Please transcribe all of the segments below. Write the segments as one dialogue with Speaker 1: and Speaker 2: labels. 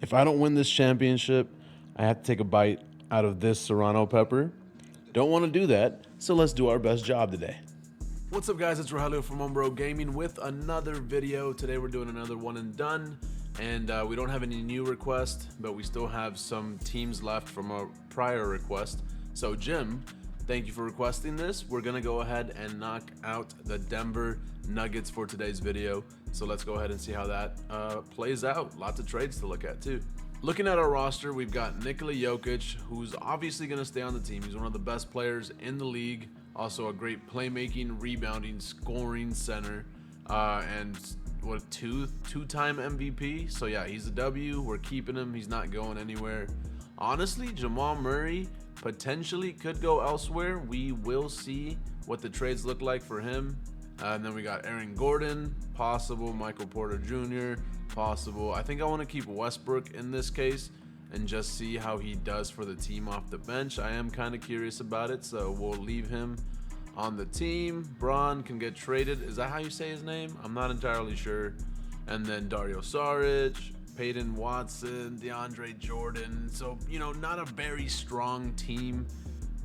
Speaker 1: If I don't win this championship, I have to take a bite out of this serrano pepper. Don't want to do that, so let's do our best job today. What's up, guys? It's Rogelio from OneBroGaming with another video. Today we're doing another one and done, and we don't have any new requests, but we still have some teams left from a prior request. So Jim, thank you for requesting this. We're gonna go ahead and knock out the Denver Nuggets for today's video. So let's go ahead and see how that plays out. Lots of trades to look at too. Looking at our roster, we've got Nikola Jokic, who's obviously going to stay on the team. He's one of the best players in the league. Also a great playmaking, rebounding, scoring center, and what, two-time MVP. So yeah, he's a W. We're keeping him. He's not going anywhere. Honestly, Jamal Murray potentially could go elsewhere. We will see what the trades look like for him. And then we got Aaron Gordon, possible. Michael Porter Jr., possible. I think I want to keep Westbrook in this case and just see how he does for the team off the bench. I am kind of curious about it, so we'll leave him on the team. Braun can get traded. Is that how you say his name? I'm not entirely sure. And then Dario Saric, Peyton Watson, DeAndre Jordan. So, you know, not a very strong team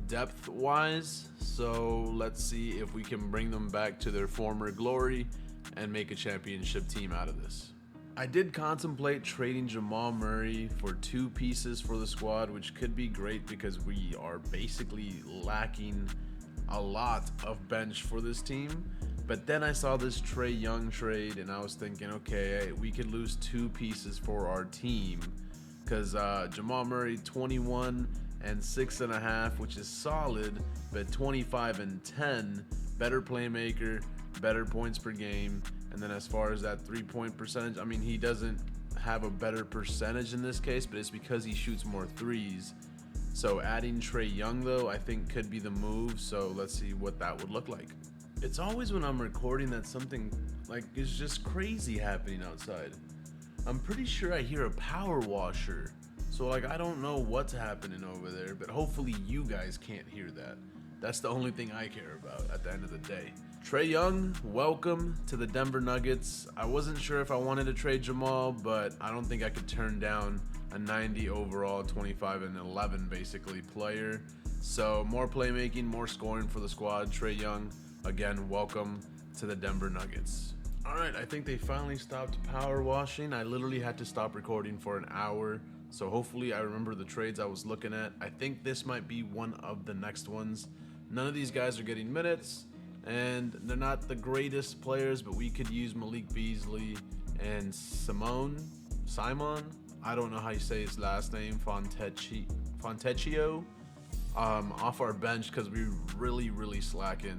Speaker 1: depth-wise. So let's see if we can bring them back to their former glory and make a championship team out of this. I did contemplate trading Jamal Murray for 2 pieces for the squad, which could be great because we are basically lacking a lot of bench for this team. But then I saw this Trae Young trade and I was thinking, okay, we could lose 2 pieces for our team because Jamal Murray 21 and 6.5, which is solid, but 25 and 10, better playmaker, better points per game. And then as far as that 3-point percentage, I mean, he doesn't have a better percentage in this case, but it's because he shoots more threes. So adding Trae Young, though, I think could be the move. So let's see what that would look like. It's always when I'm recording that something like is just crazy happening outside. I'm pretty sure I hear a power washer. So like, I don't know what's happening over there, but hopefully you guys can't hear that. That's the only thing I care about at the end of the day. Trae Young, welcome to the Denver Nuggets. I wasn't sure if I wanted to trade Jamal, but I don't think I could turn down a 90 overall, 25 and 11 basically player. So more playmaking, more scoring for the squad. Trae Young, again, welcome to the Denver Nuggets. All right, I think they finally stopped power washing. I literally had to stop recording for an hour. So hopefully I remember the trades I was looking at. I think this might be one of the next ones. None of these guys are getting minutes, and they're not the greatest players, but we could use Malik Beasley and Simon. I don't know how you say his last name, Fontecchio, off our bench because we're really slacking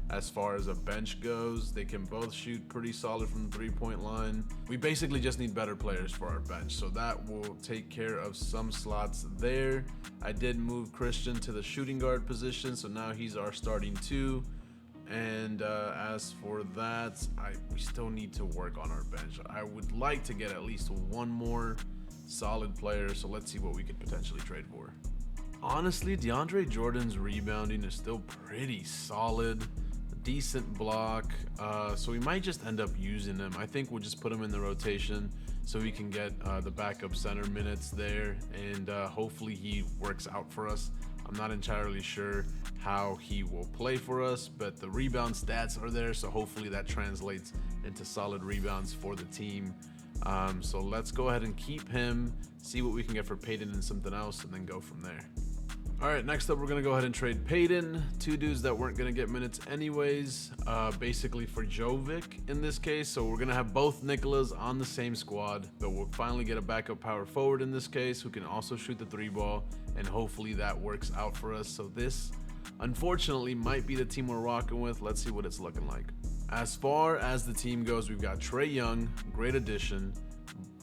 Speaker 1: as far as a bench goes. They can both shoot pretty solid from the 3-point line. We basically just need better players for our bench, so that will take care of some slots there. I did move Christian to the shooting guard position, so now he's our starting 2. And as for that, we still need to work on our bench. I would like to get at least one more solid player, so let's see what we could potentially trade for. Honestly, DeAndre Jordan's rebounding is still pretty solid. Decent block, so we might just end up using him. I think we'll just put him in the rotation so we can get the backup center minutes there, and hopefully he works out for us. I'm not entirely sure how he will play for us, but the rebound stats are there, so hopefully that translates into solid rebounds for the team. So let's go ahead and keep him, see what we can get for Peyton and something else, and then go from there. All right, next up, we're going to go ahead and trade Peyton. 2 dudes that weren't going to get minutes anyways, basically for Jovic in this case. So we're going to have both Nicolas on the same squad, but we'll finally get a backup power forward in this case who can also shoot the 3-ball, and hopefully that works out for us. So this, unfortunately, might be the team we're rocking with. Let's see what it's looking like. As far as the team goes, we've got Trae Young, great addition.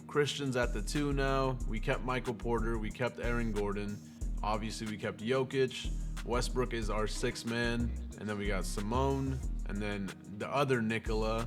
Speaker 1: Christian's at the 2 now. We kept Michael Porter. We kept Aaron Gordon. Obviously, we kept Jokic. Westbrook is our 6th man. And then we got Simone. And then the other Nikola.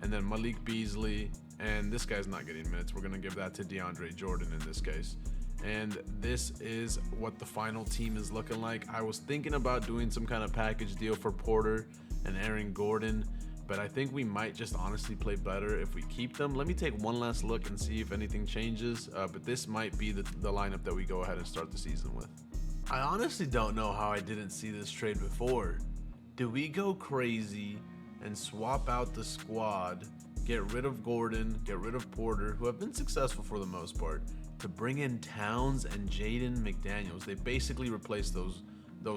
Speaker 1: And then Malik Beasley. And this guy's not getting minutes. We're going to give that to DeAndre Jordan in this case. And this is what the final team is looking like. I was thinking about doing some kind of package deal for Porter and Aaron Gordon. but I think we might just honestly play better if we keep them. Let me take one last look and see if anything changes, but this might be the lineup that we go ahead and start the season with. I honestly don't know how I didn't see this trade before. Do we go crazy and swap out the squad, get rid of Gordon, get rid of Porter, who have been successful for the most part, to bring in Towns and Jaden McDaniels? They basically replace those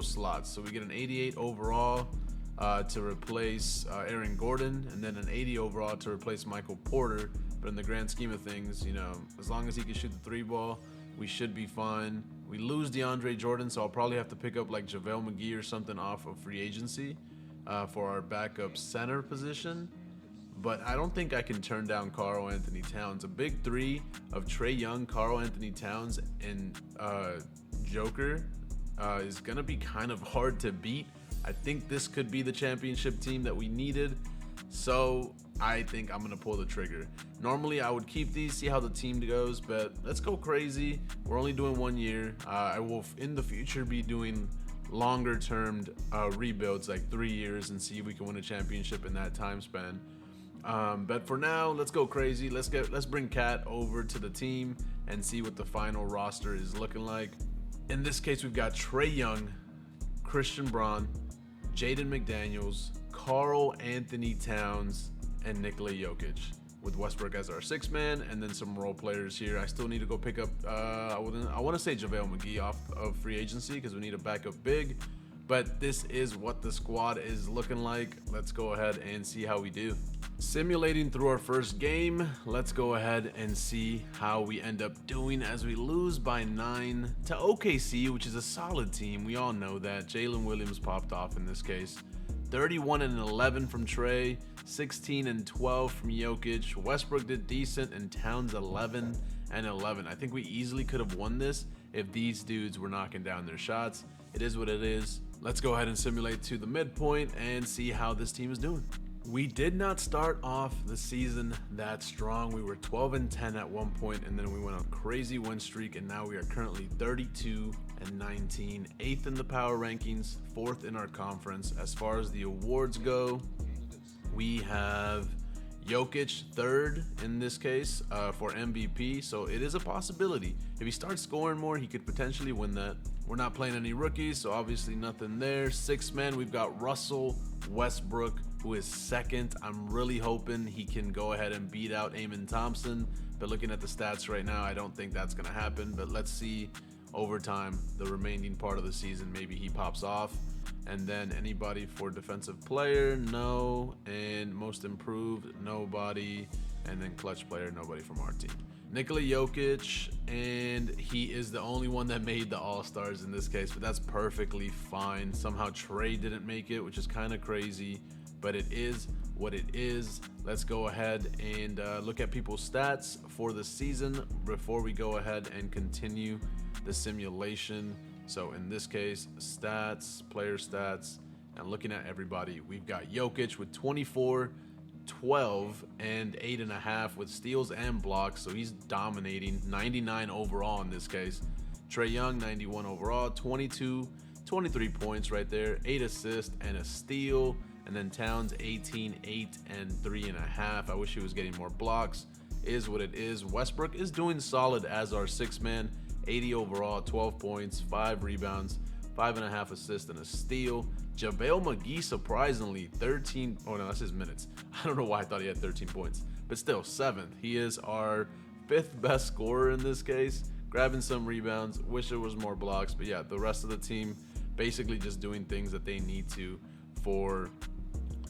Speaker 1: slots. So we get an 88 overall to replace Aaron Gordon, and then an 80 overall to replace Michael Porter. But in the grand scheme of things, as long as he can shoot the 3-ball, we should be fine. We lose DeAndre Jordan, so I'll probably have to pick up like JaVale McGee or something off of free agency for our backup center position. But I don't think I can turn down Karl-Anthony Towns. A big three of Trae Young, Karl-Anthony Towns, and Joker is going to be kind of hard to beat. I think this could be the championship team that we needed. So I think I'm going to pull the trigger. Normally I would keep these, see how the team goes, but let's go crazy. We're only doing 1 year. I will in the future be doing longer term rebuilds, like 3 years, and see if we can win a championship in that time span. But for now, let's go crazy. Let's bring Cat over to the team and see what the final roster is looking like. In this case, we've got Trae Young, Christian Braun, Jaden McDaniels, Karl-Anthony Towns, and Nikola Jokic, with Westbrook as our 6th man, and then some role players here. I still need to go pick up, I want to say JaVale McGee off of free agency because we need a backup big. But this is what the squad is looking like. Let's go ahead and see how we do. Simulating through our first game, let's go ahead and see how we end up doing as we lose by 9 to OKC, which is a solid team. We all know that. Jalen Williams popped off in this case. 31-11 from Trae, 16-12 from Jokic. Westbrook did decent, and Towns 11-11. I think we easily could have won this if these dudes were knocking down their shots. It is what it is. Let's go ahead and simulate to the midpoint and see how this team is doing. We did not start off the season that strong. We were 12-10 at one point, and then we went on a crazy win streak, and now we are currently 32-19, 8th in the power rankings, 4th in our conference. As far as the awards go, we have Jokic 3rd in this case for MVP, so it is a possibility. If he starts scoring more, he could potentially win that. We're not playing any rookies, so obviously nothing there. 6th man, we've got Russell Westbrook, who is 2nd. I'm really hoping he can go ahead and beat out Amen Thompson, but looking at the stats right now, I don't think that's going to happen. But let's see over time, the remaining part of the season, maybe he pops off. And then anybody for defensive player, no. And most improved, nobody. And then clutch player, nobody from our team. Nikola Jokic, and he is the only one that made the All-Stars in this case, but that's perfectly fine. Somehow Trae didn't make it, which is kind of crazy, but it is what it is. Let's go ahead and look at people's stats for the season before we go ahead and continue the simulation. So in this case, stats, player stats, and looking at everybody, we've got Jokic with 24, 12, and 8.5 with steals and blocks, so he's dominating. 99 overall in this case. Trae Young, 91 overall, 23 points right there, 8 assists and a steal. And then Towns, 18, 8, and 3.5. I wish he was getting more blocks. Is what it is. Westbrook is doing solid as our 6th man, 80 overall, 12 points, 5 rebounds, 5.5 assists, and a steal. JaVale McGee, surprisingly, 13. Oh no, that's his minutes. I don't know why I thought he had 13 points, but still 7th. He is our 5th best scorer in this case, grabbing some rebounds. Wish there was more blocks, but yeah, the rest of the team basically just doing things that they need to for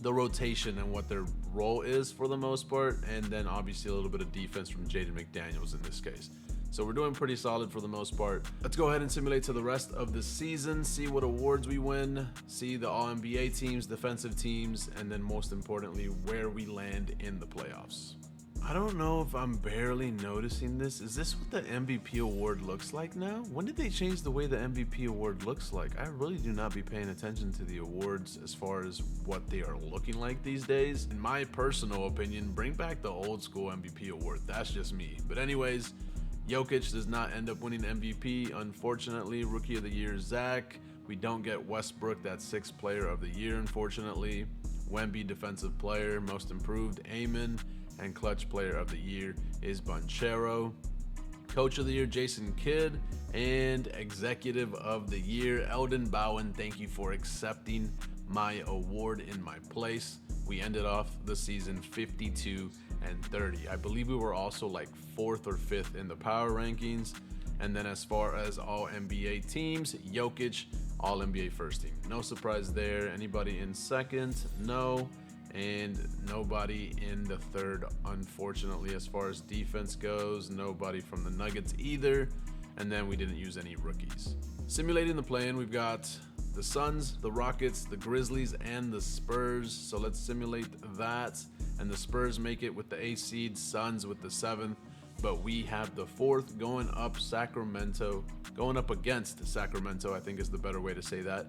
Speaker 1: the rotation and what their role is for the most part, and then obviously a little bit of defense from Jaden McDaniels in this case. So we're doing pretty solid for the most part. Let's go ahead and simulate to the rest of the season, see what awards we win, see the All-NBA teams, defensive teams, and then most importantly, where we land in the playoffs. I don't know if I'm barely noticing this. Is this what the MVP award looks like now? When did they change the way the MVP award looks like? I really do not be paying attention to the awards as far as what they are looking like these days. In my personal opinion, bring back the old school MVP award. That's just me. But anyways, Jokic does not end up winning MVP. Unfortunately, Rookie of the Year, Zach. We don't get Westbrook, that 6th player of the year, unfortunately. Wemby Defensive Player, Most Improved, Amon, and Clutch Player of the Year is Banchero. Coach of the Year, Jason Kidd, and Executive of the Year, Eldon Bowen. Thank you for accepting my award in my place. We ended off the season 52-30. I believe we were also like 4th or 5th in the power rankings. And then as far as all NBA teams, Jokic, all NBA first team. No surprise there. Anybody in second? No. And nobody in the third, unfortunately. As far as defense goes, nobody from the Nuggets either. And then we didn't use any rookies. Simulating the play-in, we've got the Suns, the Rockets, the Grizzlies, and the Spurs. So let's simulate that. And the Spurs make it with the 8th seed, Suns with the 7th. But we have the 4th going up against Sacramento, I think is the better way to say that,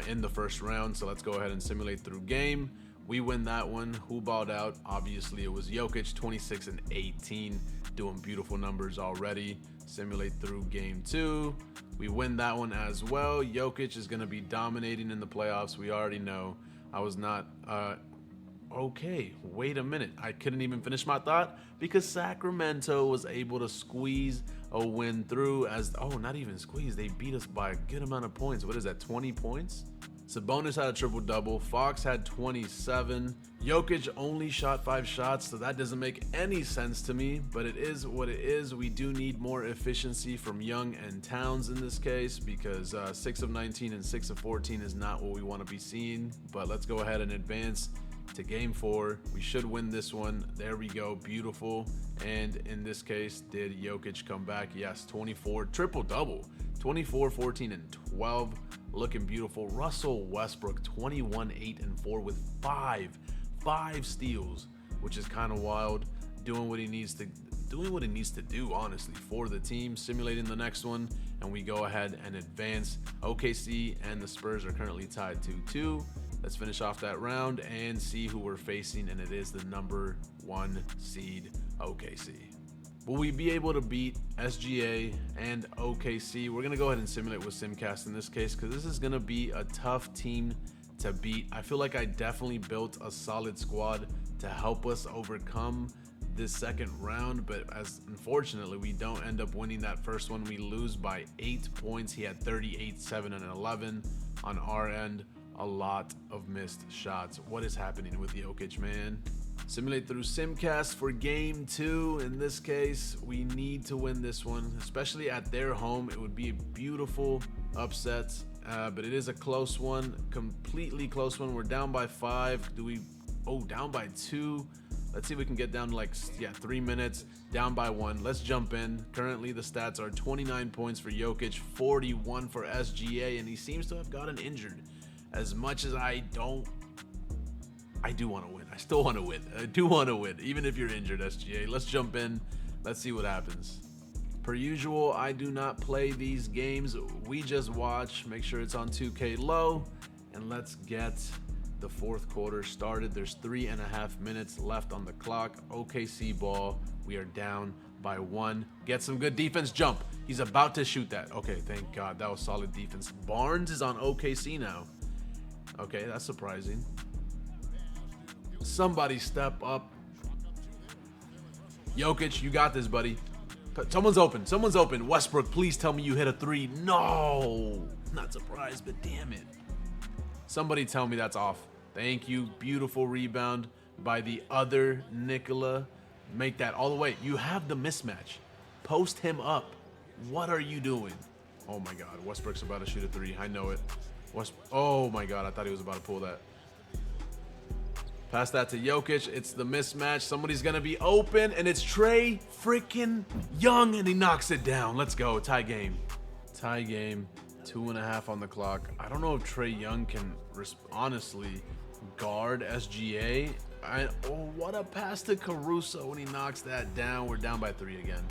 Speaker 1: in the first round. So let's go ahead and simulate through game. We win that one. Who balled out? Obviously, it was Jokic, 26-18, doing beautiful numbers already. Simulate through game 2. We win that one as well. Jokic is going to be dominating in the playoffs. We already know. I was not... Okay, wait a minute. I couldn't even finish my thought because Sacramento was able to squeeze a win through as... Oh, not even squeeze. They beat us by a good amount of points. What is that, 20 points? Sabonis had a triple-double. Fox had 27. Jokic only shot 5 shots, so that doesn't make any sense to me, but it is what it is. We do need more efficiency from Young and Towns in this case because 6 of 19 and 6 of 14 is not what we want to be seeing, but let's go ahead and advance to game 4. We should win this one. There we go. Beautiful. And in this case, did Jokic come back? Yes, 24. Triple-double. 24, 14, and 12. Looking beautiful. Russell Westbrook, 21, 8, and 4 with 5 steals, which is kind of wild. Doing what he needs to do, honestly, for the team. Simulating the next one, and we go ahead and advance. OKC and the Spurs are currently tied 2-2. Let's finish off that round and see who we're facing, and it is the number 1 seed, OKC. Will we be able to beat SGA and OKC? We're going to go ahead and simulate with Simcast in this case because this is going to be a tough team to beat. I feel like I definitely built a solid squad to help us overcome this second round, but as unfortunately we don't end up winning that first one. We lose by 8 points. He had 38, 7, and 11 on our end. A lot of missed shots. What is happening with Jokic, man? Simulate through Simcast for game 2. In this case, we need to win this one, especially at their home. It would be a beautiful upset, but it is a close one, completely close one. We're down by 5. Down by 2. Let's see if we can get down to 3 minutes. Down by 1. Let's jump in. Currently, the stats are 29 points for Jokic, 41 for SGA, and he seems to have gotten injured. As much as I do want to win. I still want to win. I do want to win, even if you're injured, SGA. Let's jump in. Let's see what happens. Per usual, I do not play these games. We just watch. Make sure it's on 2K low. And let's get the 4th quarter started. There's 3.5 minutes left on the clock. OKC ball. We are down by 1. Get some good defense. Jump. He's about to shoot that. Okay, thank God. That was solid defense. Barnes is on OKC now. Okay, that's surprising. Somebody step up. Jokic, you got this, buddy. Someone's open. Someone's open. Westbrook, please tell me you hit a 3. No. Not surprised, but damn it. Somebody tell me that's off. Thank you. Beautiful rebound by the other Nikola. Make that all the way. You have the mismatch. Post him up. What are you doing? Oh, my God. Westbrook's about to shoot a 3. I know it. Oh, my God. I thought he was about to pull that. Pass that to Jokic. It's the mismatch. Somebody's going to be open, and it's Trae freaking Young, and he knocks it down. Let's go. Tie game. Tie game. 2.5 on the clock. I don't know if Trae Young can honestly guard SGA. What a pass to Caruso when he knocks that down. We're down by 3 again.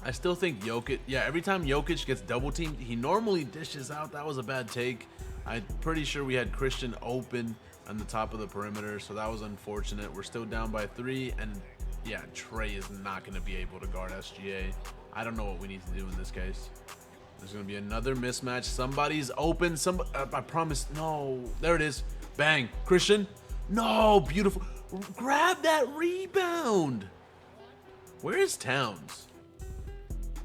Speaker 1: I still think Jokic, every time Jokic gets double teamed, he normally dishes out. That was a bad take. I'm pretty sure we had Christian open on the top of the perimeter, so that was unfortunate. We're still down by 3, and Trae is not going to be able to guard SGA. I don't know what we need to do in this case. There's going to be another mismatch. Somebody's open. I promise. No. There it is. Bang. Christian. No, beautiful. Grab that rebound. Where is Towns?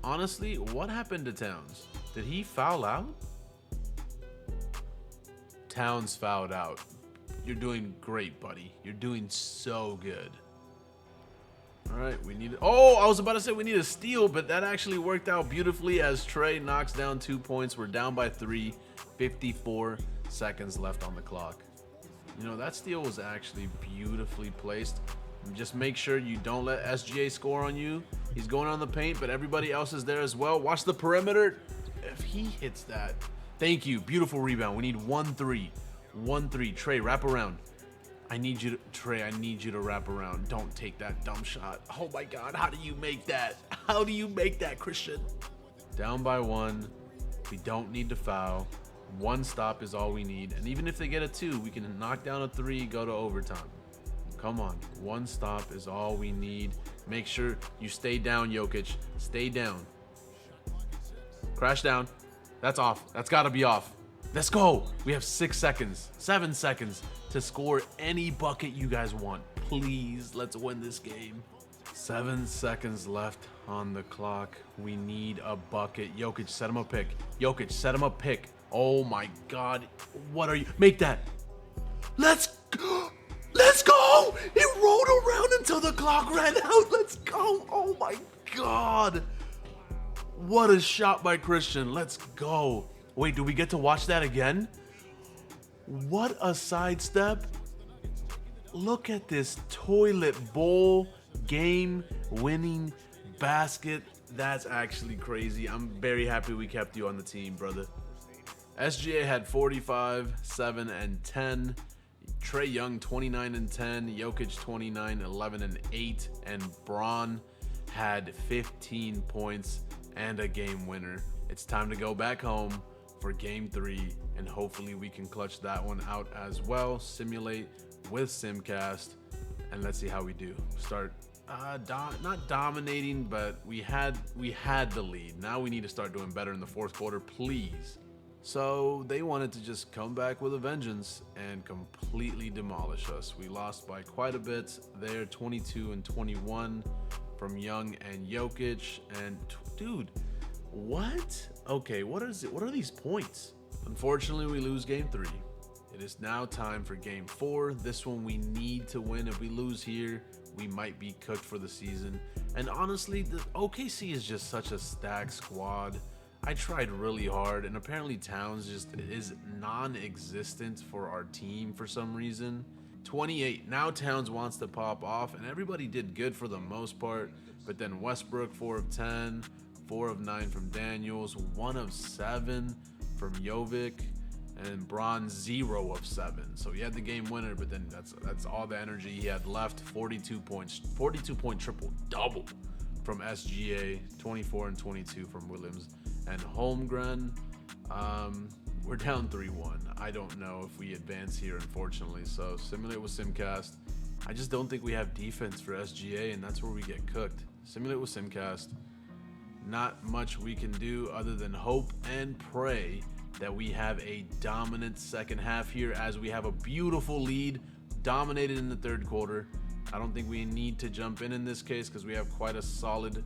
Speaker 1: Honestly, what happened to Towns? Did he foul out? Towns fouled out. You're doing great, buddy. You're doing so good. All right, we need. Oh, I was about to say we need a steal, but that actually worked out beautifully as Trey knocks down 2 points. We're down by 3. 54 seconds left on the clock. You know, that steal was actually beautifully placed. Just make sure you don't let SGA score on you. He's going on the paint, but everybody else is there as well. Watch the perimeter. If he hits that, thank you. Beautiful rebound. We need 1-3. 1-3. Trey, wrap around. I need you to, Trey, I need you to wrap around. Don't take that dumb shot. Oh my God, how do you make that? How do you make that, Christian? Down by 1. We don't need to foul. 1 stop is all we need. And even if they get a 2, we can knock down a 3, go to overtime. Come on. 1 stop is all we need. Make sure you stay down, Jokic. Stay down. Crash down. That's off. That's got to be off. Let's go. We have 6 seconds, 7 seconds to score any bucket you guys want. Please, let's win this game. 7 seconds left on the clock. We need a bucket. Jokic, set him a pick. Jokic, set him a pick. Oh my God. What are you? Make that. Let's go. Let's go. It rolled around until the clock ran out. Let's go. Oh my God. What a shot by Christian. Let's go. Wait, do we get to watch that again? What a sidestep. Look at this toilet bowl game-winning basket. That's actually crazy. I'm very happy we kept you on the team, brother. SGA had 45, 7, and 10. Trey Young 29 and 10. Jokic 29, 11, and 8. And Braun had 15 points and a game winner. It's time to go back home for game 3, and hopefully we can clutch that one out as well. Simulate with Simcast, and let's see how we do. Start not dominating, but we had the lead. Now we need to start doing better in the 4th quarter, please. So they wanted to just come back with a vengeance and completely demolish us. We lost by quite a bit there, 22 and 21 from Young and Jokic. And dude, what? Okay, what are these points? Unfortunately, we lose game 3. It is now time for game 4. This one we need to win. If we lose here, we might be cooked for the season. And honestly, the OKC is just such a stacked squad. I tried really hard, and apparently Towns just is non-existent for our team for some reason. 28. Now Towns wants to pop off, and everybody did good for the most part. But then Westbrook, 4 of 10. 4 of 9 from Daniels, 1 of 7 from Jovic, and Braun 0 of 7. So he had the game winner, but then that's all the energy he had left. 42 points, 42-point triple-double from SGA, 24 and 22 from Williams and Holmgren. We're down 3-1. I don't know if we advance here, unfortunately. So simulate with Simcast. I just don't think we have defense for SGA, and that's where we get cooked. Simulate with Simcast. Not much we can do other than hope and pray that we have a dominant second half here, as we have a beautiful lead, dominated in the 3rd quarter. I don't think we need to jump in this case because we have quite a solid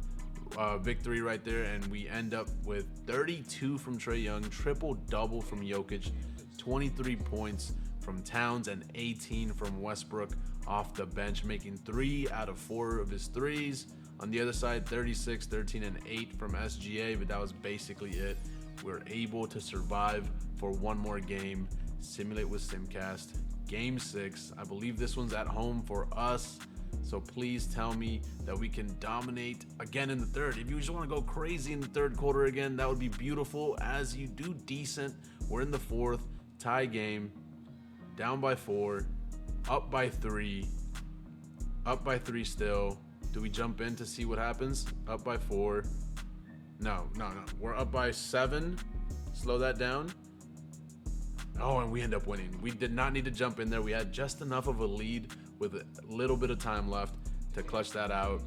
Speaker 1: victory right there, and we end up with 32 from Trey Young, triple-double from Jokic, 23 points from Towns, and 18 from Westbrook off the bench, making 3 out of 4 of his threes. On the other side, 36, 13, and 8 from SGA, but that was basically it. We're able to survive for one more game. Simulate with Simcast. Game 6. I believe this one's at home for us. So please tell me that we can dominate again in the 3rd. If you just want to go crazy in the 3rd quarter again, that would be beautiful. As you do decent. We're in the 4th. Tie game. Down by 4. Up by 3. Up by 3 still. Do we jump in to see what happens? Up by 4. No. We're up by 7. Slow that down. Oh, and we end up winning. We did not need to jump in there. We had just enough of a lead with a little bit of time left to clutch that out.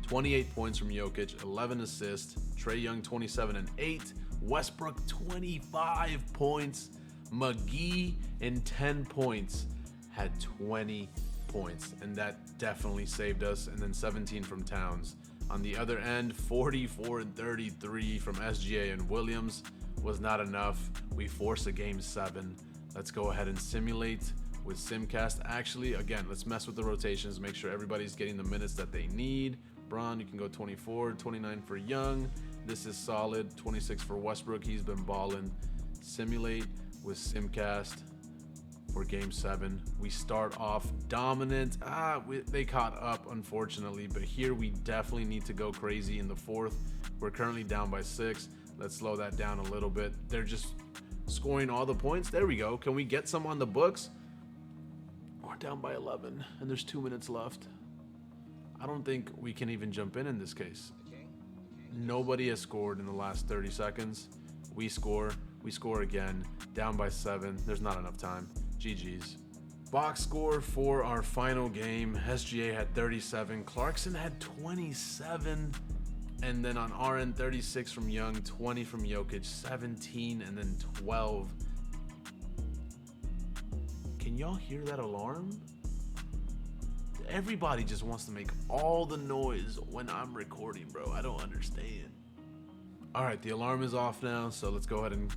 Speaker 1: 28 points from Jokic, 11 assists. Trey Young, 27 and 8. Westbrook, 25 points. McGee in 10 points had 20 points, and that definitely saved us. And then 17 from Towns. On the other end, 44 and 33 from SGA and Williams was not enough. We forced a game 7. Let's go ahead and simulate with Simcast. Actually, again, let's mess with the rotations, make sure everybody's getting the minutes that they need. Braun, you can go 24, 29 for Young. This is solid. 26 for Westbrook. He's been balling. Simulate with Simcast for game 7. We start off dominant. They caught up, unfortunately, but here we definitely need to go crazy in the 4th. We're currently down by 6. Let's slow that down a little bit. They're just scoring all the points. There we go. Can we get some on the books? We're down by 11, and there's 2 minutes left. I don't think we can even jump in this case. Nobody has scored in the last 30 seconds. We score again, down by 7. There's not enough time. GG's. Box score for our final game. SGA had 37. Clarkson had 27. And then on our end, 36 from Young, 20 from Jokic, 17, and then 12. Can y'all hear that alarm? Everybody just wants to make all the noise when I'm recording, bro. I don't understand. All right, the alarm is off now, so let's go ahead and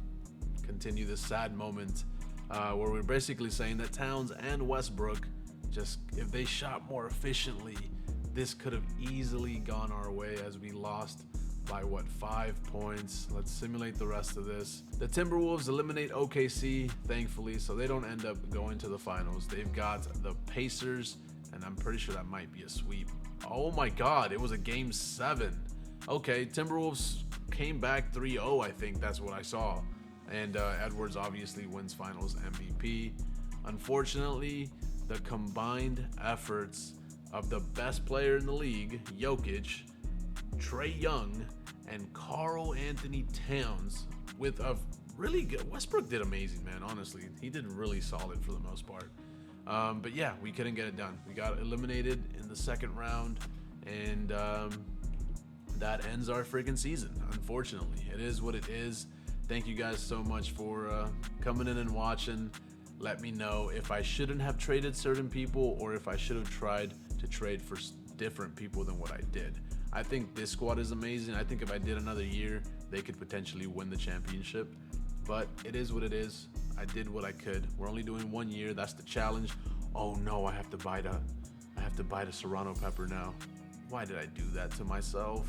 Speaker 1: continue this sad moment where we're basically saying that Towns and Westbrook, just if they shot more efficiently, this could have easily gone our way, as we lost by 5 points. Let's simulate the rest of this. The Timberwolves eliminate OKC, thankfully, so they don't end up going to the finals. They've got the Pacers, and I'm pretty sure that might be a sweep. Oh my God, it was a game 7. Okay, Timberwolves came back 3-0, I think that's what I saw. And Edwards obviously wins finals MVP. Unfortunately, the combined efforts of the best player in the league, Jokic, Trae Young, and Karl Anthony Towns with a really good... Westbrook did amazing, man, honestly. He did really solid for the most part. But yeah, we couldn't get it done. We got eliminated in the 2nd round, and that ends our freaking season, unfortunately. It is what it is. Thank you guys so much for coming in and watching. Let me know if I shouldn't have traded certain people, or if I should have tried to trade for different people than what I did. I think this squad is amazing. I think if I did another year, they could potentially win the championship. But it is what it is. I did what I could. We're only doing 1 year. That's the challenge. Oh no, I have to bite a Serrano pepper now. Why did I do that to myself?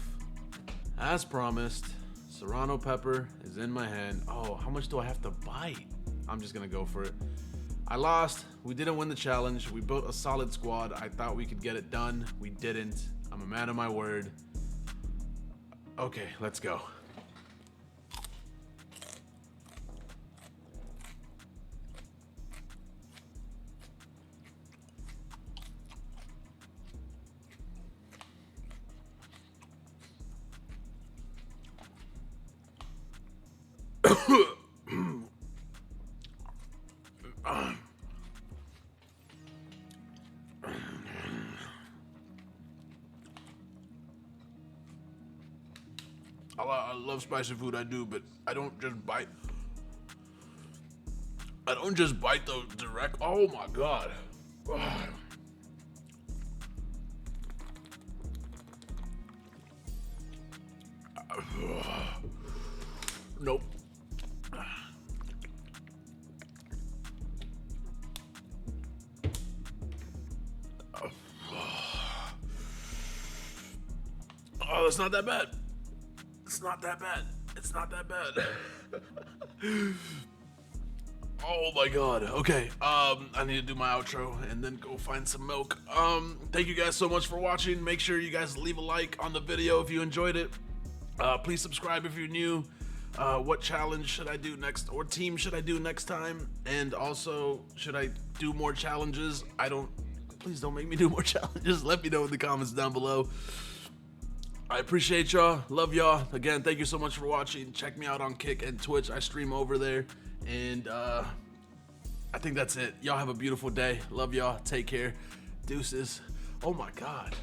Speaker 1: As promised, Serrano pepper is in my hand. Oh, how much do I have to bite? I'm just gonna go for it. I lost. We didn't win the challenge. We built a solid squad. I thought we could get it done. We didn't. I'm a man of my word. Okay, let's go. I love spicy food, I do, but I don't just bite. I don't just bite the direct. Oh my God. Nope. Oh, it's not that bad. It's not that bad. It's not that bad. Oh my God. Okay. I need to do my outro and then go find some milk. Thank you guys so much for watching. Make sure you guys leave a like on the video if you enjoyed it. Please subscribe if you're new. What challenge should I do next, or team should I do next time? And also, should I do more challenges? Please don't make me do more challenges. Let me know in the comments down below. I appreciate y'all. Love y'all. Again, thank you so much for watching. Check me out on Kick and Twitch. I stream over there. And I think that's it. Y'all have a beautiful day. Love y'all. Take care. Deuces. Oh my God.